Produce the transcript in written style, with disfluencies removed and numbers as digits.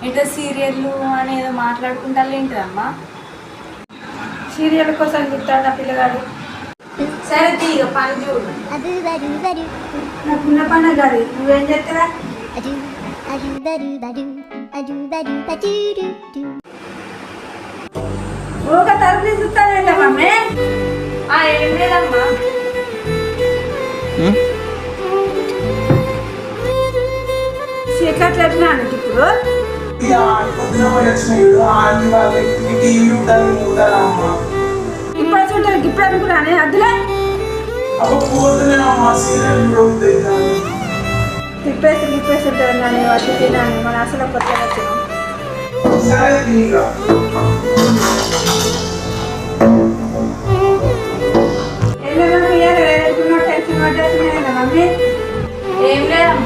ఇట్లా సీరియళ్ళు అనేది మాట్లాడుకుంటారు ఏంటిదమ్మా? సీరియల్ కోసం చూస్తాడు ఆ పిల్లగాడు. సరే తీగ పని చూడు. నాకున్న పని కాదు, నువ్వేం చేస్తావా? ఊగా తరపు చూస్తానంట మమ్మీ. ఏం లేదమ్మా. ఎట్లా ఎట్లా అంటే ఇప్పుడు ఇప్పుడు చూంటారు ఇప్పుడు అనుకున్నానే అద్దులే తిప్పేసి ఉంటారు నన్ను అటు తిన్నాను మన అసలు కొత్తగా వచ్చినాం. టెన్షన్ పడ్డా మమ్మీ. ఏం లేదమ్మా.